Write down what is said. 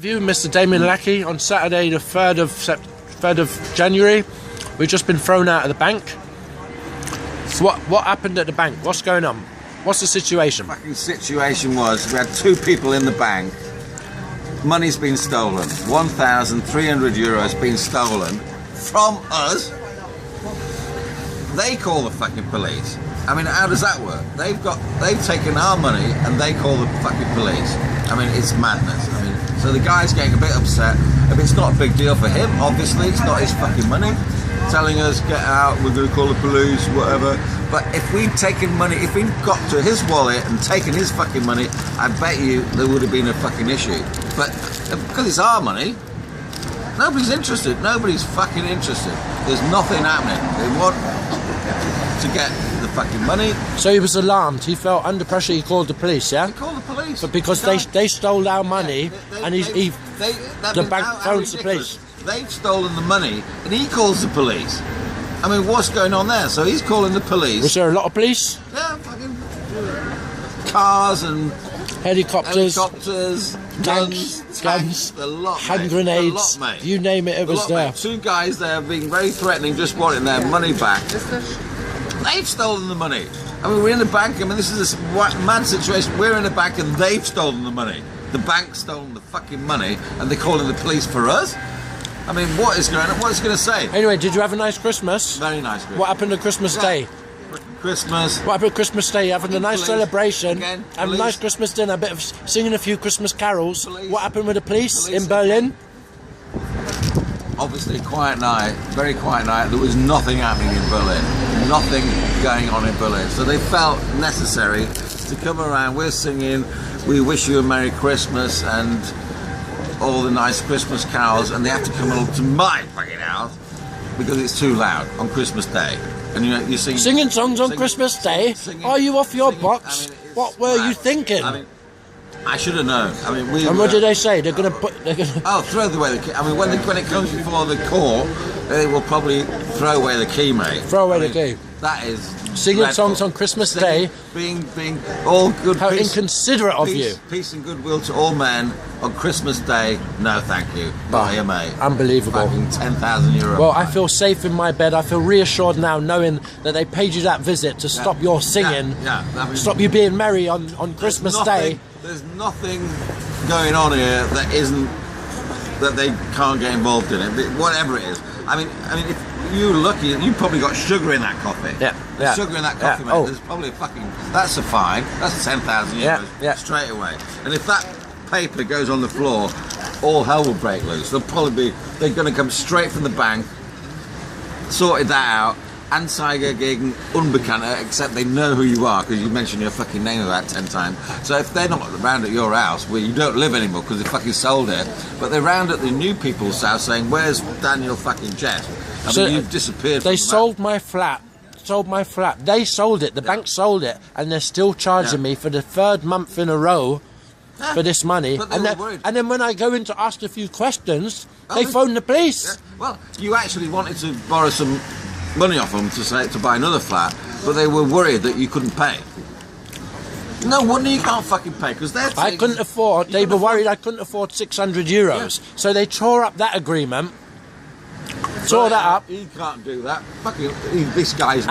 You, Mr. Damien Lackey, on Saturday the 3rd of January. We've just been thrown out of the bank. So what happened at the bank? What's going on? What's the situation? The fucking situation was we had two people in the bank. Money's been stolen. 1,300 euros been stolen from us. They call the fucking police. I mean, how does that work? They've taken our money and they call the fucking police. I mean, it's madness. I mean, so the guy's getting a bit upset. If it's not a big deal for him, obviously, it's not his fucking money. Telling us, get out, we're going to call the police, whatever. But if we'd taken money, if we'd got to his wallet and taken his fucking money, I bet you there would have been a fucking issue. But because it's our money, nobody's interested. Nobody's fucking interested. There's nothing happening. They want to get the fucking money. So he was alarmed. He felt under pressure. He called the police. Yeah. He called the police. But because they stole our money, and the bank phones the police. They've stolen the money, and he calls the police. I mean, what's going on there? So he's calling the police. Was there a lot of police? Yeah, fucking cars and helicopters, guns, a lot, hand grenades, mate. You name it, it was there. Mate. Two guys there being very threatening, just wanting their money back. They've stolen the money. I mean, we're in the bank. I mean, this is a mad situation. We're in the bank and they've stolen the money. The bank's stolen the fucking money and they're calling the police for us? I mean, what is going on? What is it going to say? Anyway, did you have a nice Christmas? Very nice Christmas. What happened on Christmas Day? Christmas. What happened on Christmas Day? Having a nice celebration, again, having a nice Christmas dinner, a bit of singing a few Christmas carols. Police. What happened with the police in Berlin? Obviously, quiet night, very quiet night. There was nothing happening in Berlin. Nothing going on in Berlin. So they felt necessary to come around. We're singing, we wish you a Merry Christmas and all the nice Christmas carols, and they have to come along to my fucking house because it's too loud on Christmas Day. And you singing songs on Christmas Day? Are you off your box? I mean, what were you thinking? I mean, I should have known. I mean, what did they say? They're going to put. Oh, throw away the key. I mean, when it comes before the court, they will probably throw away the key, mate. Throw away the key. That is singing dreadful. Songs on Christmas Day. Being all good. How inconsiderate of you. Peace and goodwill to all men on Christmas Day. No, thank you. Bye, mate. Unbelievable. Fucking 10,000 euros. Well, I feel safe in my bed. I feel reassured now, knowing that they paid you that visit to stop your singing, stop you being merry on Christmas Day. There's nothing going on here that they can't get involved in it. Whatever it is. I mean, if you're lucky, you probably got sugar in that coffee. Yeah. Sugar in that coffee, mate. There's probably that's a fine. That's 10,000 euros straight away. And if that paper goes on the floor, all hell will break loose. They're going to come straight from the bank, sorted that out. Anzeige gegen Unbekannte, except they know who you are because you mentioned your fucking name about 10 times. So if they're not around at your house, where you don't live anymore because they fucking sold it, but they're around at the new people's house saying, "Where's Daniel fucking Jet?" I mean, you've disappeared. They sold my flat. They sold it. The bank sold it, and they're still charging me for the 3rd month in a row for this money. And then when I go in to ask a few questions, they phone the police. Yeah. Well, you actually wanted to borrow some money off them to buy another flat, but they were worried that you couldn't pay. No wonder you can't fucking pay, because I couldn't afford. They were worried I couldn't afford 600 euros, so they tore up that agreement. Tore that up. He can't do that. Fucking this guy's.